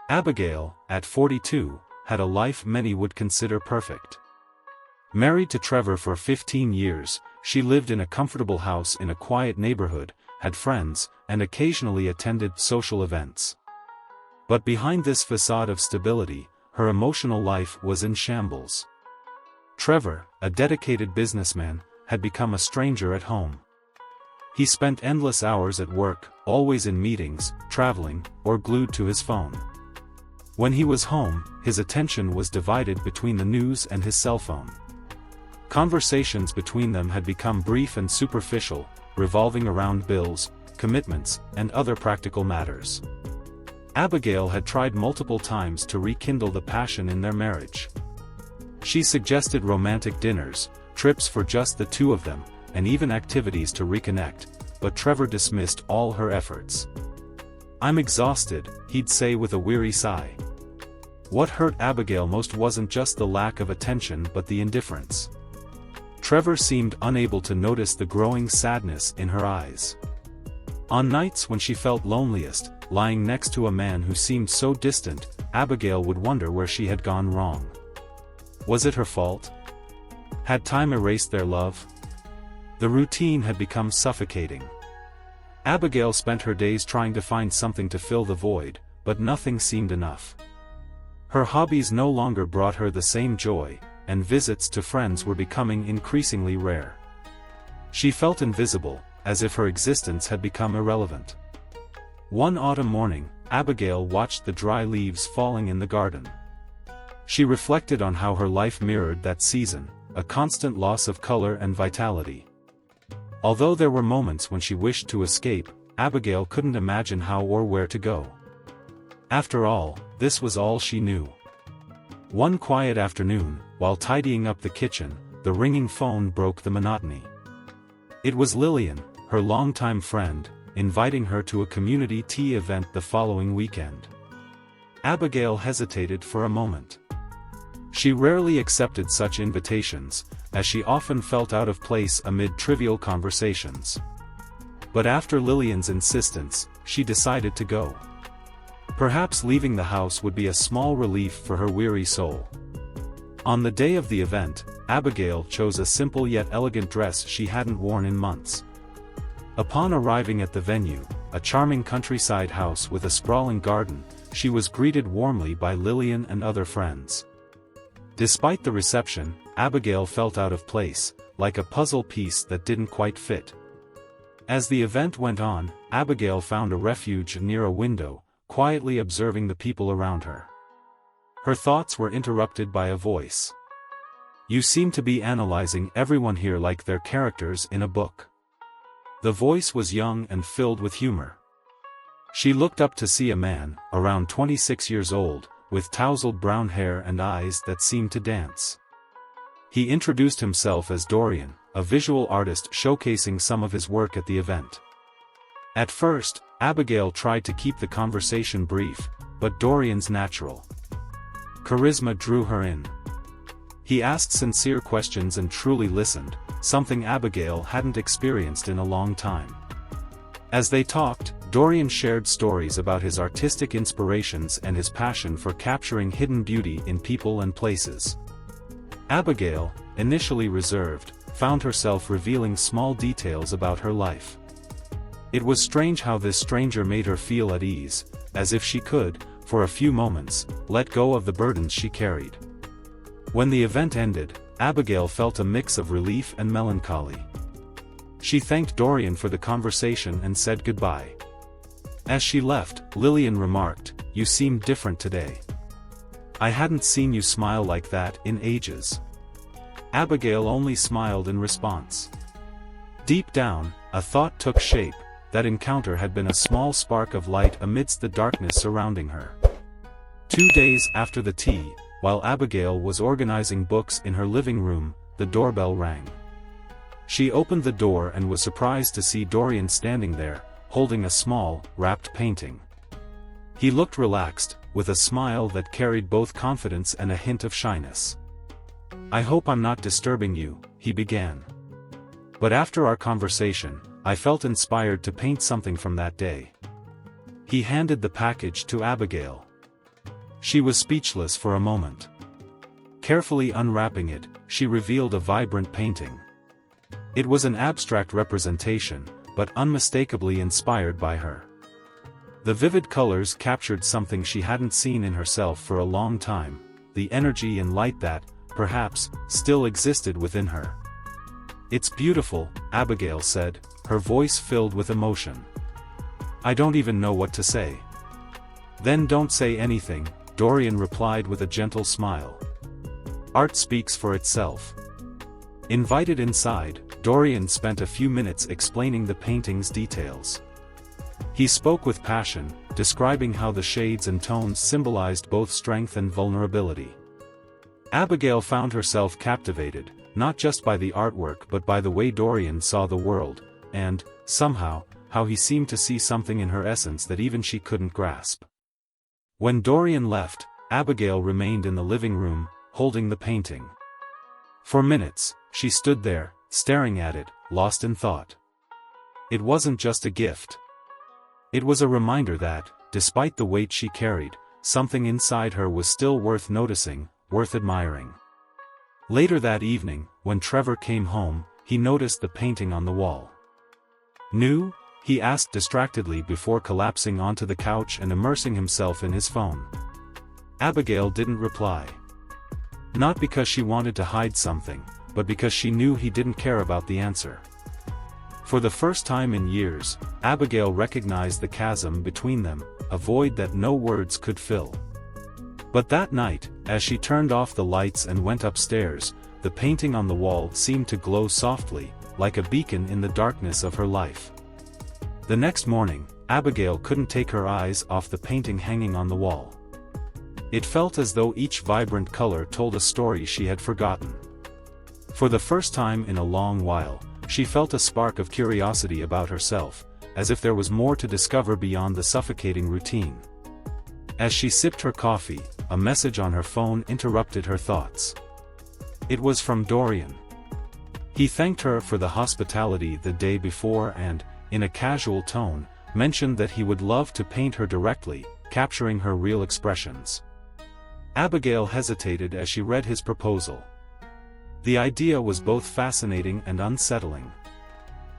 Abigail, at 42, had a life many would consider perfect. Married to Trevor for 15 years, she lived in a comfortable house in a quiet neighborhood, had friends, and occasionally attended social events. But behind this facade of stability, her emotional life was in shambles. Trevor, a dedicated businessman, had become a stranger at home. He spent endless hours at work, always in meetings, traveling, or glued to his phone. When he was home, his attention was divided between the news and his cell phone. Conversations between them had become brief and superficial, revolving around bills, commitments, and other practical matters. Abigail had tried multiple times to rekindle the passion in their marriage. She suggested romantic dinners, trips for just the two of them, and even activities to reconnect, but Trevor dismissed all her efforts. "I'm exhausted," he'd say with a weary sigh. What hurt Abigail most wasn't just the lack of attention but the indifference. Trevor seemed unable to notice the growing sadness in her eyes. On nights when she felt loneliest, lying next to a man who seemed so distant, Abigail would wonder where she had gone wrong. Was it her fault? Had time erased their love? The routine had become suffocating. Abigail spent her days trying to find something to fill the void, but nothing seemed enough. Her hobbies no longer brought her the same joy, and visits to friends were becoming increasingly rare. She felt invisible, as if her existence had become irrelevant. One autumn morning, Abigail watched the dry leaves falling in the garden. She reflected on how her life mirrored that season, a constant loss of color and vitality. Although there were moments when she wished to escape, Abigail couldn't imagine how or where to go. After all, this was all she knew. One quiet afternoon, while tidying up the kitchen, the ringing phone broke the monotony. It was Lillian, her longtime friend, inviting her to a community tea event the following weekend. Abigail hesitated for a moment. She rarely accepted such invitations, as she often felt out of place amid trivial conversations. But after Lillian's insistence, she decided to go. Perhaps leaving the house would be a small relief for her weary soul. On the day of the event, Abigail chose a simple yet elegant dress she hadn't worn in months. Upon arriving at the venue, a charming countryside house with a sprawling garden, she was greeted warmly by Lillian and other friends. Despite the reception, Abigail felt out of place, like a puzzle piece that didn't quite fit. As the event went on, Abigail found a refuge near a window, quietly observing the people around her. Her thoughts were interrupted by a voice. "You seem to be analyzing everyone here like they're characters in a book." The voice was young and filled with humor. She looked up to see a man, around 26 years old, with tousled brown hair and eyes that seemed to dance. He introduced himself as Dorian, a visual artist showcasing some of his work at the event. At first, Abigail tried to keep the conversation brief, but Dorian's natural charisma drew her in. He asked sincere questions and truly listened, something Abigail hadn't experienced in a long time. As they talked, Dorian shared stories about his artistic inspirations and his passion for capturing hidden beauty in people and places. Abigail, initially reserved, found herself revealing small details about her life. It was strange how this stranger made her feel at ease, as if she could, for a few moments, let go of the burdens she carried. When the event ended, Abigail felt a mix of relief and melancholy. She thanked Dorian for the conversation and said goodbye. As she left, Lillian remarked, "You seem different today. I hadn't seen you smile like that in ages." Abigail only smiled in response. Deep down, a thought took shape. That encounter had been a small spark of light amidst the darkness surrounding her. 2 days after the tea, while Abigail was organizing books in her living room, the doorbell rang. She opened the door and was surprised to see Dorian standing there, holding a small, wrapped painting. He looked relaxed, with a smile that carried both confidence and a hint of shyness. "I hope I'm not disturbing you," he began. "But after our conversation, I felt inspired to paint something from that day." He handed the package to Abigail. She was speechless for a moment. Carefully unwrapping it, she revealed a vibrant painting. It was an abstract representation, but unmistakably inspired by her. The vivid colors captured something she hadn't seen in herself for a long time, the energy and light that, perhaps, still existed within her. "It's beautiful," Abigail said, her voice filled with emotion. "I don't even know what to say." "Then don't say anything," Dorian replied with a gentle smile. "Art speaks for itself." Invited inside, Dorian spent a few minutes explaining the painting's details. He spoke with passion, describing how the shades and tones symbolized both strength and vulnerability. Abigail found herself captivated, not just by the artwork but by the way Dorian saw the world, and, somehow, how he seemed to see something in her essence that even she couldn't grasp. When Dorian left, Abigail remained in the living room, holding the painting. For minutes, she stood there, staring at it, lost in thought. It wasn't just a gift. It was a reminder that, despite the weight she carried, something inside her was still worth noticing, worth admiring. Later that evening, when Trevor came home, he noticed the painting on the wall. "New?" he asked distractedly before collapsing onto the couch and immersing himself in his phone. Abigail didn't reply. Not because she wanted to hide something, but because she knew he didn't care about the answer. For the first time in years, Abigail recognized the chasm between them, a void that no words could fill. But that night, as she turned off the lights and went upstairs, the painting on the wall seemed to glow softly, like a beacon in the darkness of her life. The next morning, Abigail couldn't take her eyes off the painting hanging on the wall. It felt as though each vibrant color told a story she had forgotten. For the first time in a long while, she felt a spark of curiosity about herself, as if there was more to discover beyond the suffocating routine. As she sipped her coffee, a message on her phone interrupted her thoughts. It was from Dorian. He thanked her for the hospitality the day before and, in a casual tone, mentioned that he would love to paint her directly, capturing her real expressions. Abigail hesitated as she read his proposal. The idea was both fascinating and unsettling.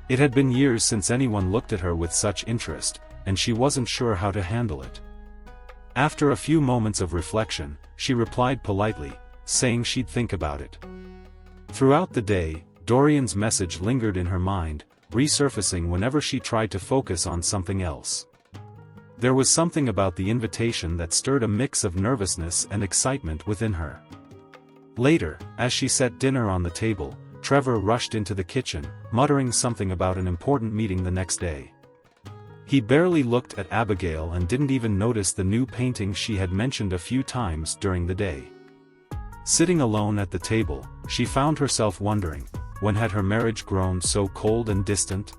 It had been years since anyone looked at her with such interest, and she wasn't sure how to handle it. After a few moments of reflection, she replied politely, saying she'd think about it. Throughout the day, Dorian's message lingered in her mind, resurfacing whenever she tried to focus on something else. There was something about the invitation that stirred a mix of nervousness and excitement within her. Later, as she set dinner on the table, Trevor rushed into the kitchen, muttering something about an important meeting the next day. He barely looked at Abigail and didn't even notice the new painting she had mentioned a few times during the day. Sitting alone at the table, she found herself wondering, when had her marriage grown so cold and distant?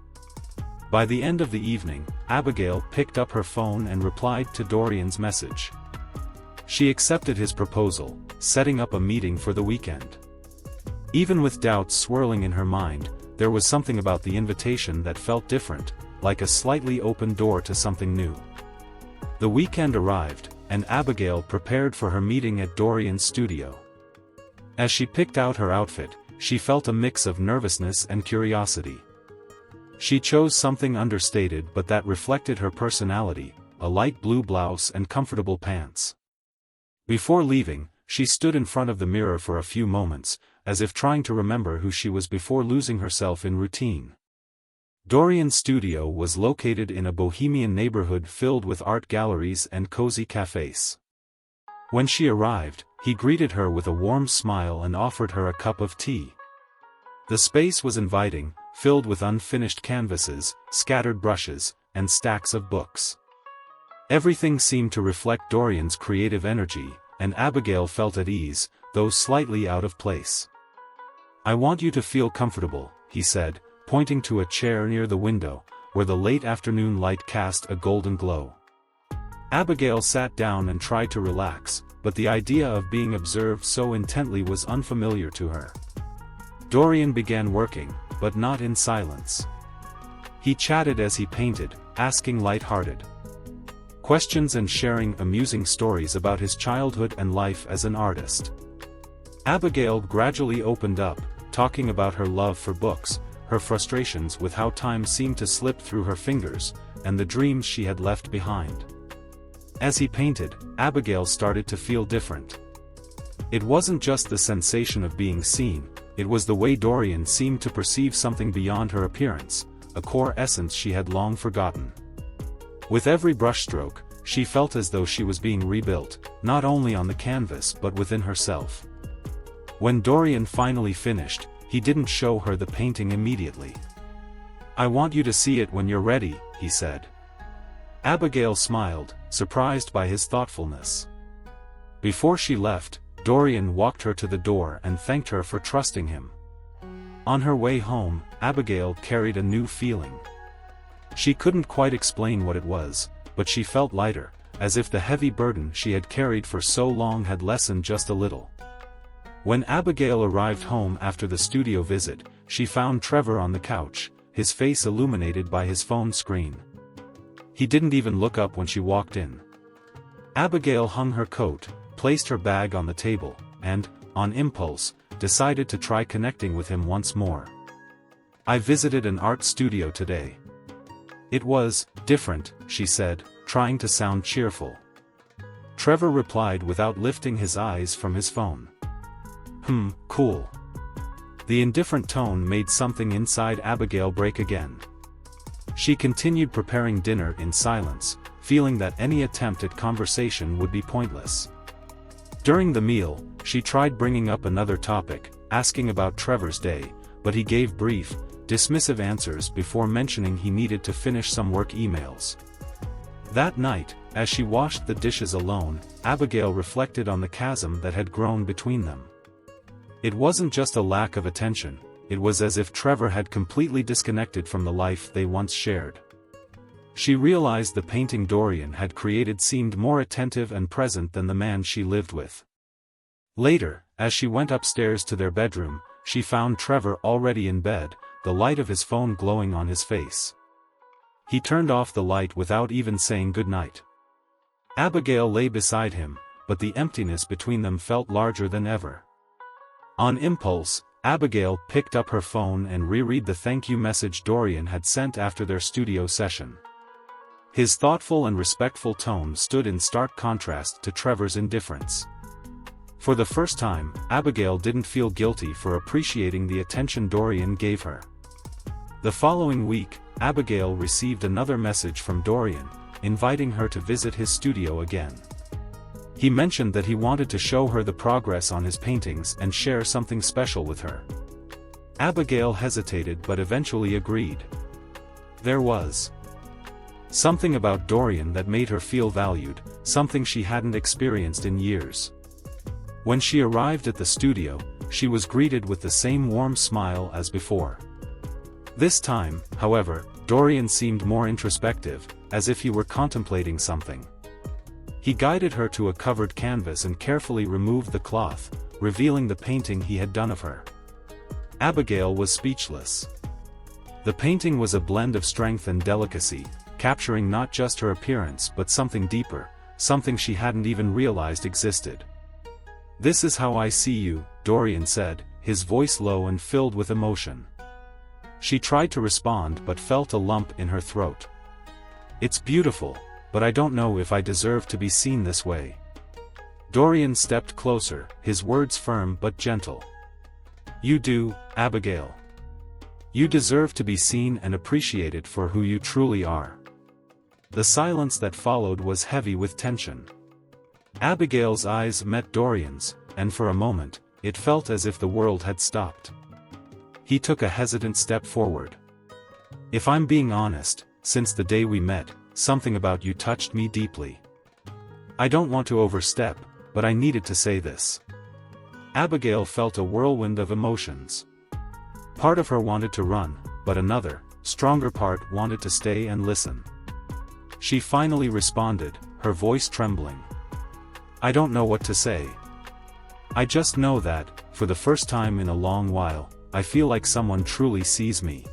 By the end of the evening, Abigail picked up her phone and replied to Dorian's message. She accepted his proposal, setting up a meeting for the weekend. Even with doubts swirling in her mind, there was something about the invitation that felt different, like a slightly open door to something new. The weekend arrived, and Abigail prepared for her meeting at Dorian's studio. As she picked out her outfit, she felt a mix of nervousness and curiosity. She chose something understated but that reflected her personality, a light blue blouse and comfortable pants. Before leaving, she stood in front of the mirror for a few moments, as if trying to remember who she was before losing herself in routine. Dorian's studio was located in a bohemian neighborhood filled with art galleries and cozy cafes. When she arrived, he greeted her with a warm smile and offered her a cup of tea. The space was inviting, filled with unfinished canvases, scattered brushes, and stacks of books. Everything seemed to reflect Dorian's creative energy, and Abigail felt at ease, though slightly out of place. "I want you to feel comfortable," he said, pointing to a chair near the window, where the late afternoon light cast a golden glow. Abigail sat down and tried to relax, but the idea of being observed so intently was unfamiliar to her. Dorian began working, but not in silence. He chatted as he painted, asking light-hearted questions and sharing amusing stories about his childhood and life as an artist. Abigail gradually opened up, talking about her love for books, her frustrations with how time seemed to slip through her fingers, and the dreams she had left behind. As he painted, Abigail started to feel different. It wasn't just the sensation of being seen, it was the way Dorian seemed to perceive something beyond her appearance, a core essence she had long forgotten. With every brushstroke, she felt as though she was being rebuilt, not only on the canvas but within herself. When Dorian finally finished, he didn't show her the painting immediately. "I want you to see it when you're ready," he said. Abigail smiled, surprised by his thoughtfulness. Before she left, Dorian walked her to the door and thanked her for trusting him. On her way home, Abigail carried a new feeling. She couldn't quite explain what it was, but she felt lighter, as if the heavy burden she had carried for so long had lessened just a little. When Abigail arrived home after the studio visit, she found Trevor on the couch, his face illuminated by his phone screen. He didn't even look up when she walked in. Abigail hung her coat, placed her bag on the table, and, on impulse, decided to try connecting with him once more. "I visited an art studio today. It was different," she said, trying to sound cheerful. Trevor replied without lifting his eyes from his phone. Cool." The indifferent tone made something inside Abigail break again. She continued preparing dinner in silence, feeling that any attempt at conversation would be pointless. During the meal, she tried bringing up another topic, asking about Trevor's day, but he gave brief, dismissive answers before mentioning he needed to finish some work emails. That night, as she washed the dishes alone, Abigail reflected on the chasm that had grown between them. It wasn't just a lack of attention, it was as if Trevor had completely disconnected from the life they once shared. She realized the painting Dorian had created seemed more attentive and present than the man she lived with. Later, as she went upstairs to their bedroom, she found Trevor already in bed, the light of his phone glowing on his face. He turned off the light without even saying goodnight. Abigail lay beside him, but the emptiness between them felt larger than ever. On impulse, Abigail picked up her phone and reread the thank you message Dorian had sent after their studio session. His thoughtful and respectful tone stood in stark contrast to Trevor's indifference. For the first time, Abigail didn't feel guilty for appreciating the attention Dorian gave her. The following week, Abigail received another message from Dorian, inviting her to visit his studio again. He mentioned that he wanted to show her the progress on his paintings and share something special with her. Abigail hesitated but eventually agreed. There was something about Dorian that made her feel valued, something she hadn't experienced in years. When she arrived at the studio, she was greeted with the same warm smile as before. This time, however, Dorian seemed more introspective, as if he were contemplating something. He guided her to a covered canvas and carefully removed the cloth, revealing the painting he had done of her. Abigail was speechless. The painting was a blend of strength and delicacy, capturing not just her appearance but something deeper, something she hadn't even realized existed. "This is how I see you," Dorian said, his voice low and filled with emotion. She tried to respond but felt a lump in her throat. "It's beautiful, but I don't know if I deserve to be seen this way." Dorian stepped closer, his words firm but gentle. "You do, Abigail. You deserve to be seen and appreciated for who you truly are." The silence that followed was heavy with tension. Abigail's eyes met Dorian's, and for a moment, it felt as if the world had stopped. He took a hesitant step forward. "If I'm being honest, since the day we met, something about you touched me deeply. I don't want to overstep, but I needed to say this." Abigail felt a whirlwind of emotions. Part of her wanted to run, but another, stronger part wanted to stay and listen. She finally responded, her voice trembling. "I don't know what to say. I just know that, for the first time in a long while, I feel like someone truly sees me."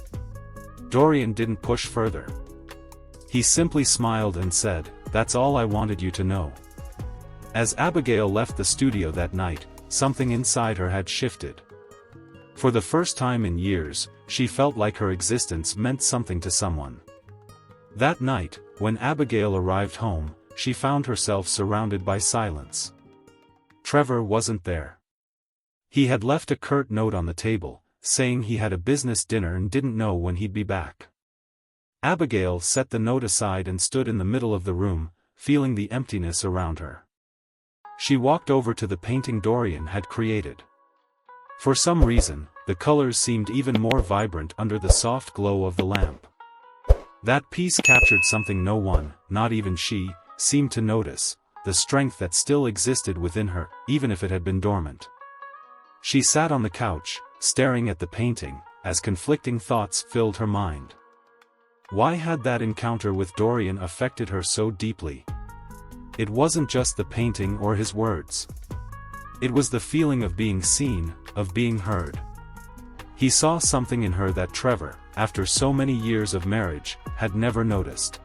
Dorian didn't push further. He simply smiled and said, That's all I wanted you to know." As Abigail left the studio that night, something inside her had shifted. For the first time in years, she felt like her existence meant something to someone. That night, when Abigail arrived home, she found herself surrounded by silence. Trevor wasn't there. He had left a curt note on the table, saying he had a business dinner and didn't know when he'd be back. Abigail set the note aside and stood in the middle of the room, feeling the emptiness around her. She walked over to the painting Dorian had created. For some reason, the colors seemed even more vibrant under the soft glow of the lamp. That piece captured something no one, not even she, seemed to notice, the strength that still existed within her, even if it had been dormant. She sat on the couch, staring at the painting, as conflicting thoughts filled her mind. Why had that encounter with Dorian affected her so deeply? It wasn't just the painting or his words. It was the feeling of being seen, of being heard. He saw something in her that Trevor, after so many years of marriage, had never noticed.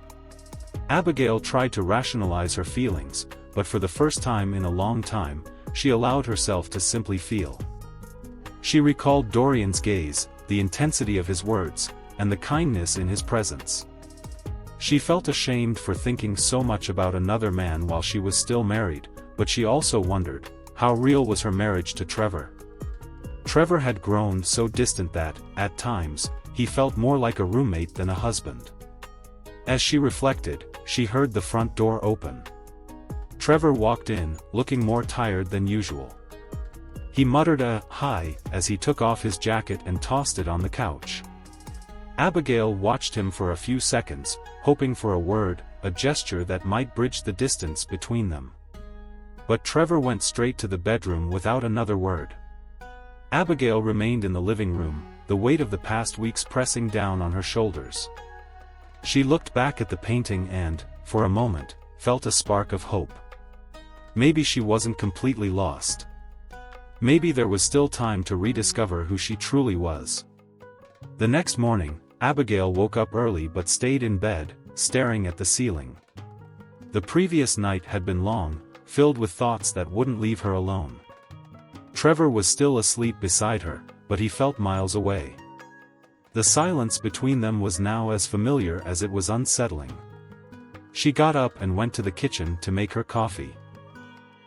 Abigail tried to rationalize her feelings, but for the first time in a long time, she allowed herself to simply feel. She recalled Dorian's gaze, the intensity of his words, and the kindness in his presence. She felt ashamed for thinking so much about another man while she was still married, but she also wondered, how real was her marriage to Trevor? Trevor had grown so distant that, at times, he felt more like a roommate than a husband. As she reflected, she heard the front door open. Trevor walked in, looking more tired than usual. He muttered a "hi" as he took off his jacket and tossed it on the couch. Abigail watched him for a few seconds, hoping for a word, a gesture that might bridge the distance between them. But Trevor went straight to the bedroom without another word. Abigail remained in the living room, the weight of the past weeks pressing down on her shoulders. She looked back at the painting and, for a moment, felt a spark of hope. Maybe she wasn't completely lost. Maybe there was still time to rediscover who she truly was. The next morning, Abigail woke up early but stayed in bed, staring at the ceiling. The previous night had been long, filled with thoughts that wouldn't leave her alone. Trevor was still asleep beside her, but he felt miles away. The silence between them was now as familiar as it was unsettling. She got up and went to the kitchen to make her coffee.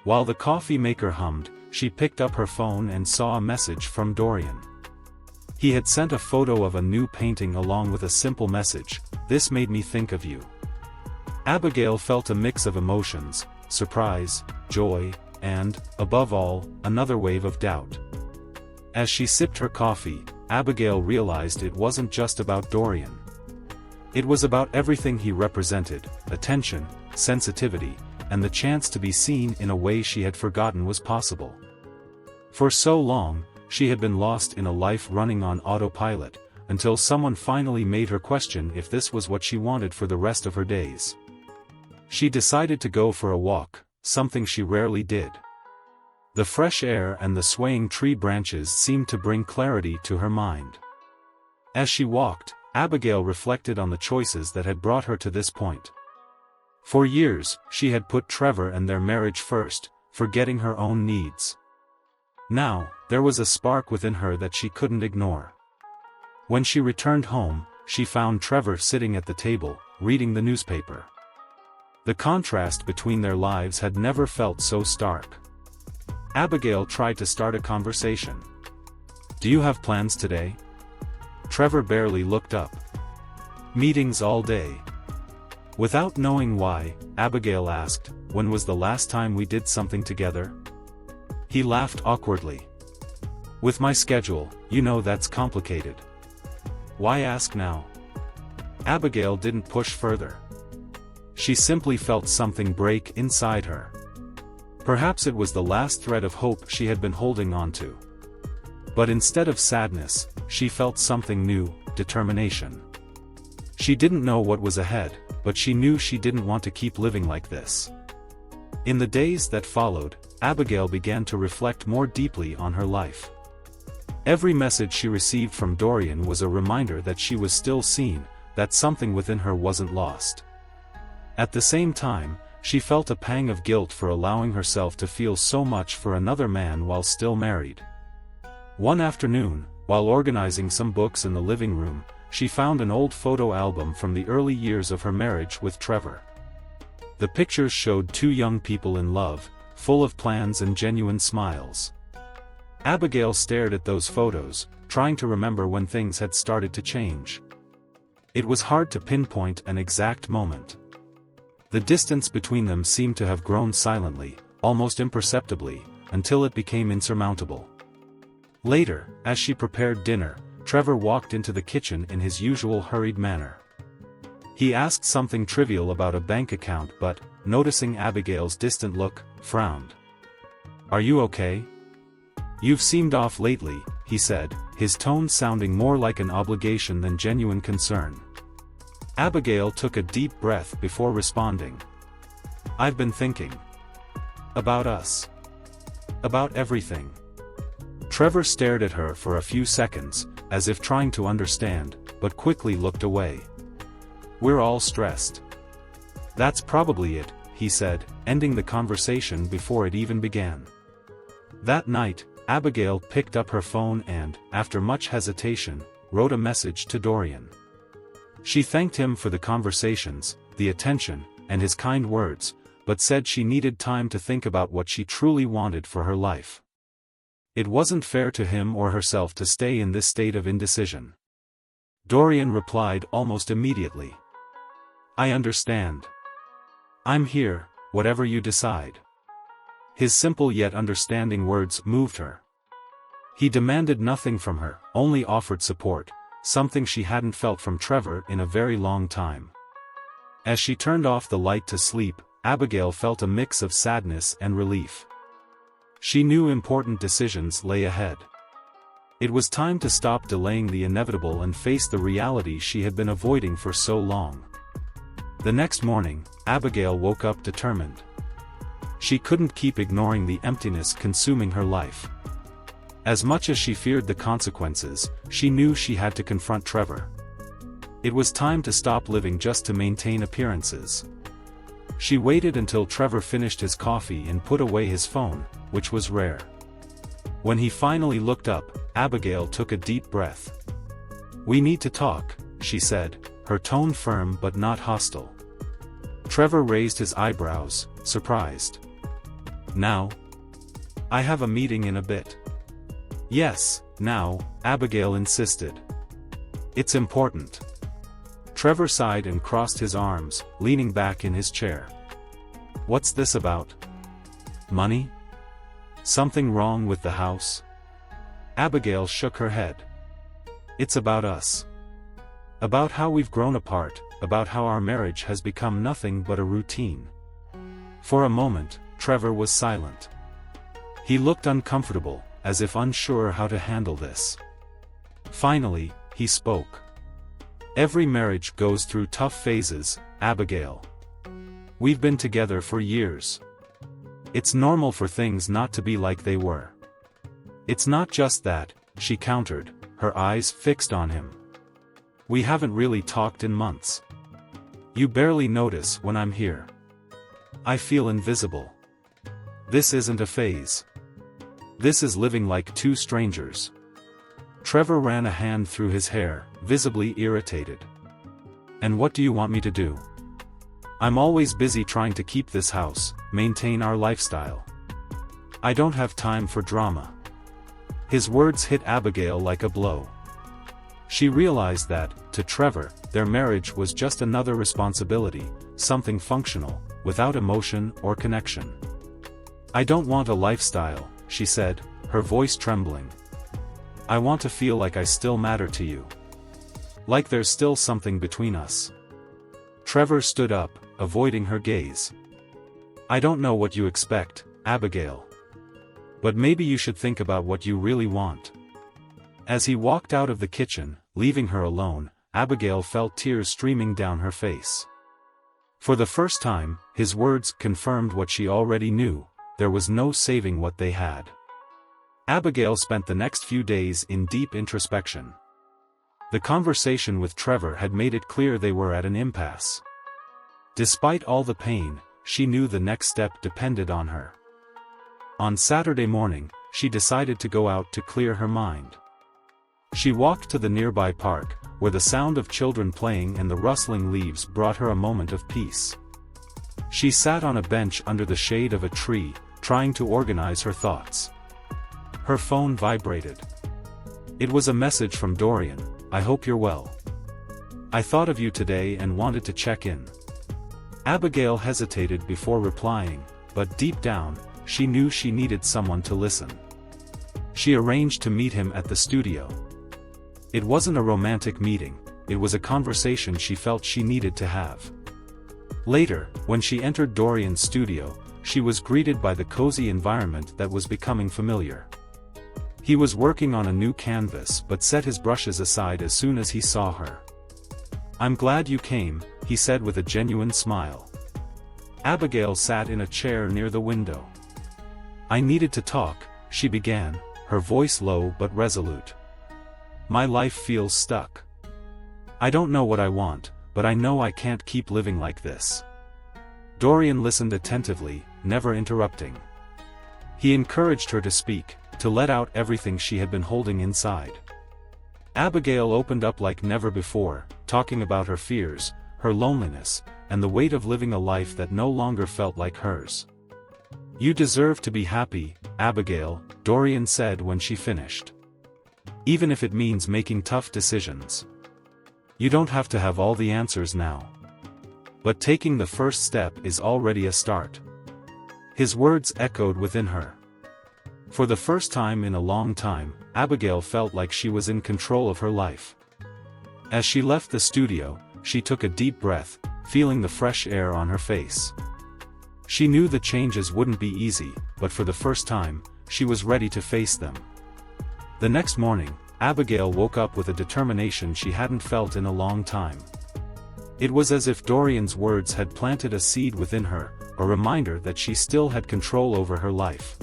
While the coffee maker hummed, she picked up her phone and saw a message from Dorian. He had sent a photo of a new painting along with a simple message, "This made me think of you." Abigail felt a mix of emotions, surprise, joy, and, above all, another wave of doubt. As she sipped her coffee, Abigail realized it wasn't just about Dorian. It was about everything he represented: attention, sensitivity, and the chance to be seen in a way she had forgotten was possible. For so long, she had been lost in a life running on autopilot, until someone finally made her question if this was what she wanted for the rest of her days. She decided to go for a walk, something she rarely did. The fresh air and the swaying tree branches seemed to bring clarity to her mind. As she walked, Abigail reflected on the choices that had brought her to this point. For years, she had put Trevor and their marriage first, forgetting her own needs. Now, there was a spark within her that she couldn't ignore. When she returned home, she found Trevor sitting at the table, reading the newspaper. The contrast between their lives had never felt so stark. Abigail tried to start a conversation. "Do you have plans today?" Trevor barely looked up. "Meetings all day." Without knowing why, Abigail asked, "When was the last time we did something together?" He laughed awkwardly. "With my schedule, you know that's complicated." "Why ask now?" Abigail didn't push further. She simply felt something break inside her. Perhaps it was the last thread of hope she had been holding on to. But instead of sadness, she felt something new: determination. She didn't know what was ahead, but she knew she didn't want to keep living like this. In the days that followed, Abigail began to reflect more deeply on her life. Every message she received from Dorian was a reminder that she was still seen, that something within her wasn't lost. At the same time, she felt a pang of guilt for allowing herself to feel so much for another man while still married. One afternoon, while organizing some books in the living room, she found an old photo album from the early years of her marriage with Trevor. The pictures showed two young people in love, full of plans and genuine smiles. Abigail stared at those photos, trying to remember when things had started to change. It was hard to pinpoint an exact moment. The distance between them seemed to have grown silently, almost imperceptibly, until it became insurmountable. Later, as she prepared dinner, Trevor walked into the kitchen in his usual hurried manner. He asked something trivial about a bank account but, noticing Abigail's distant look, frowned. "Are you okay? You've seemed off lately," he said, his tone sounding more like an obligation than genuine concern. Abigail took a deep breath before responding. "I've been thinking. About us. About everything." Trevor stared at her for a few seconds, as if trying to understand, but quickly looked away. "We're all stressed." "That's probably it," he said, ending the conversation before it even began. That night, Abigail picked up her phone and, after much hesitation, wrote a message to Dorian. She thanked him for the conversations, the attention, and his kind words, but said she needed time to think about what she truly wanted for her life. It wasn't fair to him or herself to stay in this state of indecision. Dorian replied almost immediately. "I understand. I'm here, whatever you decide." His simple yet understanding words moved her. He demanded nothing from her, only offered support, something she hadn't felt from Trevor in a very long time. As she turned off the light to sleep, Abigail felt a mix of sadness and relief. She knew important decisions lay ahead. It was time to stop delaying the inevitable and face the reality she had been avoiding for so long. The next morning, Abigail woke up determined. She couldn't keep ignoring the emptiness consuming her life. As much as she feared the consequences, she knew she had to confront Trevor. It was time to stop living just to maintain appearances. She waited until Trevor finished his coffee and put away his phone, which was rare. When he finally looked up, Abigail took a deep breath. "We need to talk," she said, her tone firm but not hostile. Trevor raised his eyebrows, surprised. "Now? I have a meeting in a bit." "Yes, now," Abigail insisted. "It's important." Trevor sighed and crossed his arms, leaning back in his chair. "What's this about? Money? Something wrong with the house?" Abigail shook her head. "It's about us. About how we've grown apart, about how our marriage has become nothing but a routine." For a moment, Trevor was silent. He looked uncomfortable, as if unsure how to handle this. Finally, he spoke. "Every marriage goes through tough phases, Abigail. We've been together for years. It's normal for things not to be like they were." "It's not just that," she countered, her eyes fixed on him. "We haven't really talked in months. You barely notice when I'm here. I feel invisible. This isn't a phase. This is living like two strangers." Trevor ran a hand through his hair, visibly irritated. "And what do you want me to do? I'm always busy trying to keep this house, maintain our lifestyle. I don't have time for drama." His words hit Abigail like a blow. She realized that, to Trevor, their marriage was just another responsibility, something functional, without emotion or connection. "I don't want a lifestyle," she said, her voice trembling. "I want to feel like I still matter to you. Like there's still something between us." Trevor stood up, avoiding her gaze. "I don't know what you expect, Abigail. But maybe you should think about what you really want." As he walked out of the kitchen, leaving her alone, Abigail felt tears streaming down her face. For the first time, his words confirmed what she already knew: there was no saving what they had. Abigail spent the next few days in deep introspection. The conversation with Trevor had made it clear they were at an impasse. Despite all the pain, she knew the next step depended on her. On Saturday morning, she decided to go out to clear her mind. She walked to the nearby park, where the sound of children playing and the rustling leaves brought her a moment of peace. She sat on a bench under the shade of a tree, trying to organize her thoughts. Her phone vibrated. It was a message from Dorian. "I hope you're well. I thought of you today and wanted to check in." Abigail hesitated before replying, but deep down, she knew she needed someone to listen. She arranged to meet him at the studio. It wasn't a romantic meeting, it was a conversation she felt she needed to have. Later, when she entered Dorian's studio, she was greeted by the cozy environment that was becoming familiar. He was working on a new canvas but set his brushes aside as soon as he saw her. "I'm glad you came," he said with a genuine smile. Abigail sat in a chair near the window. "I needed to talk," she began, her voice low but resolute. "My life feels stuck. I don't know what I want, but I know I can't keep living like this." Dorian listened attentively, never interrupting. He encouraged her to speak, to let out everything she had been holding inside. Abigail opened up like never before, talking about her fears, her loneliness, and the weight of living a life that no longer felt like hers. "You deserve to be happy, Abigail," Dorian said when she finished. "Even if it means making tough decisions. You don't have to have all the answers now. But taking the first step is already a start." His words echoed within her. For the first time in a long time, Abigail felt like she was in control of her life. As she left the studio, she took a deep breath, feeling the fresh air on her face. She knew the changes wouldn't be easy, but for the first time, she was ready to face them. The next morning, Abigail woke up with a determination she hadn't felt in a long time. It was as if Dorian's words had planted a seed within her, a reminder that she still had control over her life.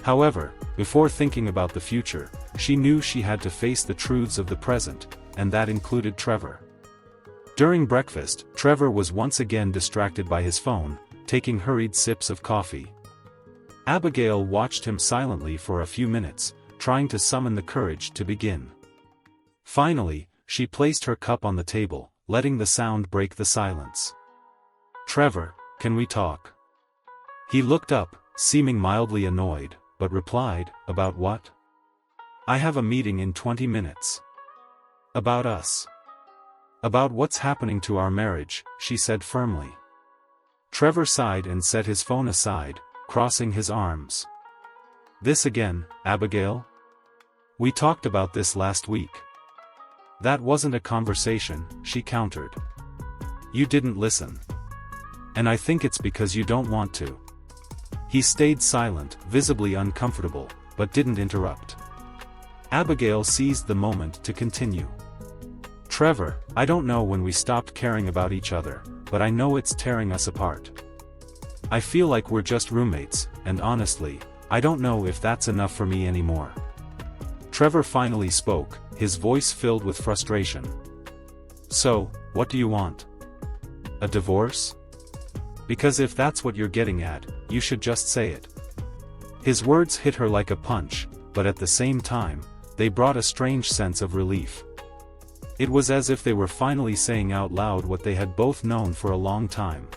However, before thinking about the future, she knew she had to face the truths of the present, and that included Trevor. During breakfast, Trevor was once again distracted by his phone, taking hurried sips of coffee. Abigail watched him silently for a few minutes, trying to summon the courage to begin. Finally, she placed her cup on the table, letting the sound break the silence. "Trevor, can we talk?" He looked up, seeming mildly annoyed, but replied, "About what?" "I have a meeting in 20 minutes. About us. About what's happening to our marriage," she said firmly. Trevor sighed and set his phone aside, crossing his arms. "This again, Abigail? We talked about this last week." "That wasn't a conversation," she countered. "You didn't listen. And I think it's because you don't want to." He stayed silent, visibly uncomfortable, but didn't interrupt. Abigail seized the moment to continue. "Trevor, I don't know when we stopped caring about each other, but I know it's tearing us apart. I feel like we're just roommates, and honestly, I don't know if that's enough for me anymore." Trevor finally spoke, his voice filled with frustration. "So, what do you want? A divorce? Because if that's what you're getting at, you should just say it." His words hit her like a punch, but at the same time, they brought a strange sense of relief. It was as if they were finally saying out loud what they had both known for a long time.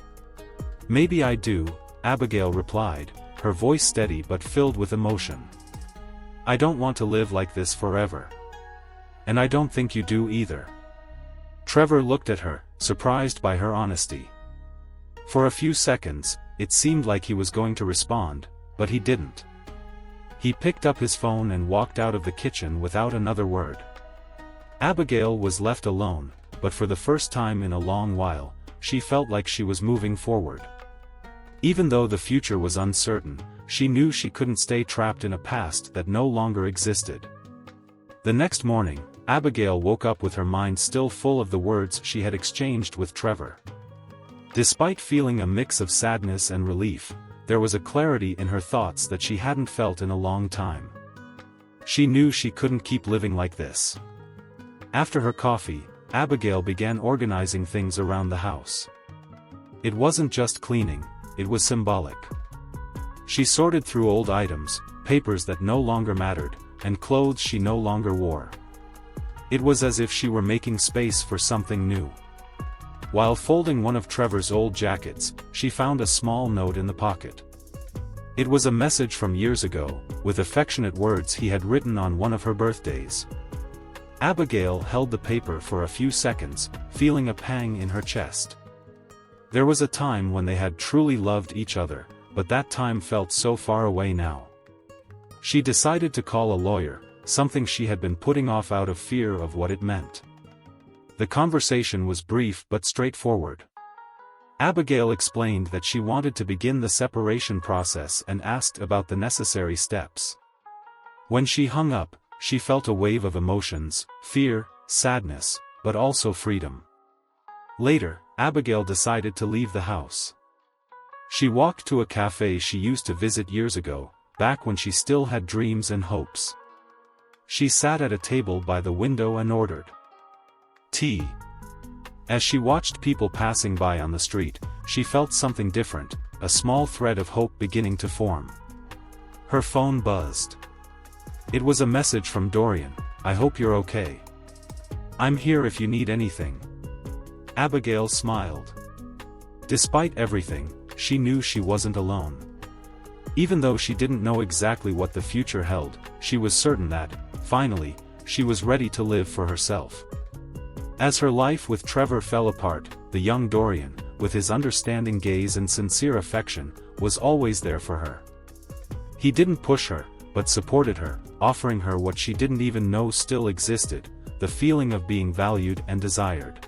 "Maybe I do," Abigail replied, her voice steady but filled with emotion. "I don't want to live like this forever. And I don't think you do either." Trevor looked at her, surprised by her honesty. For a few seconds, it seemed like he was going to respond, but he didn't. He picked up his phone and walked out of the kitchen without another word. Abigail was left alone, but for the first time in a long while, she felt like she was moving forward. Even though the future was uncertain, she knew she couldn't stay trapped in a past that no longer existed. The next morning, Abigail woke up with her mind still full of the words she had exchanged with Trevor. Despite feeling a mix of sadness and relief, there was a clarity in her thoughts that she hadn't felt in a long time. She knew she couldn't keep living like this. After her coffee, Abigail began organizing things around the house. It wasn't just cleaning, it was symbolic. She sorted through old items, papers that no longer mattered, and clothes she no longer wore. It was as if she were making space for something new. While folding one of Trevor's old jackets, she found a small note in the pocket. It was a message from years ago, with affectionate words he had written on one of her birthdays. Abigail held the paper for a few seconds, feeling a pang in her chest. There was a time when they had truly loved each other, but that time felt so far away now. She decided to call a lawyer, something she had been putting off out of fear of what it meant. The conversation was brief but straightforward. Abigail explained that she wanted to begin the separation process and asked about the necessary steps. When she hung up, she felt a wave of emotions, fear, sadness, but also freedom. Later, Abigail decided to leave the house. She walked to a cafe she used to visit years ago, back when she still had dreams and hopes. She sat at a table by the window and ordered tea. As she watched people passing by on the street, she felt something different, a small thread of hope beginning to form. Her phone buzzed. It was a message from Dorian. "I hope you're okay. I'm here if you need anything." Abigail smiled. Despite everything, she knew she wasn't alone. Even though she didn't know exactly what the future held, she was certain that, finally, she was ready to live for herself. As her life with Trevor fell apart, the young Dorian, with his understanding gaze and sincere affection, was always there for her. He didn't push her, but supported her, offering her what she didn't even know still existed, the feeling of being valued and desired.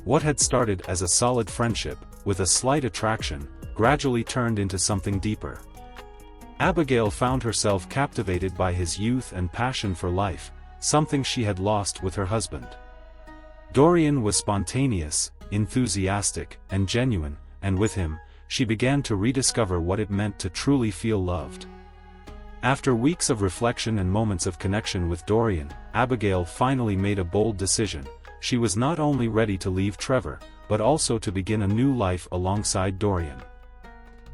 What had started as a solid friendship, with a slight attraction, gradually turned into something deeper. Abigail found herself captivated by his youth and passion for life, something she had lost with her husband. Dorian was spontaneous, enthusiastic, and genuine, and with him, she began to rediscover what it meant to truly feel loved. After weeks of reflection and moments of connection with Dorian, Abigail finally made a bold decision. She was not only ready to leave Trevor, but also to begin a new life alongside Dorian.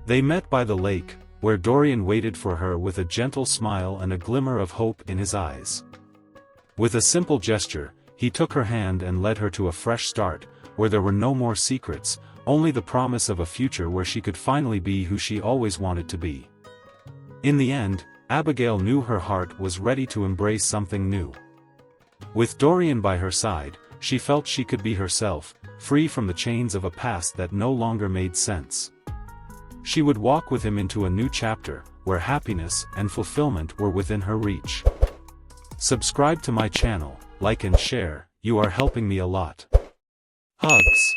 They met by the lake, where Dorian waited for her with a gentle smile and a glimmer of hope in his eyes. With a simple gesture, he took her hand and led her to a fresh start, where there were no more secrets, only the promise of a future where she could finally be who she always wanted to be. In the end, Abigail knew her heart was ready to embrace something new. With Dorian by her side, she felt she could be herself, free from the chains of a past that no longer made sense. She would walk with him into a new chapter, where happiness and fulfillment were within her reach. Subscribe to my channel, like and share, you are helping me a lot. Hugs.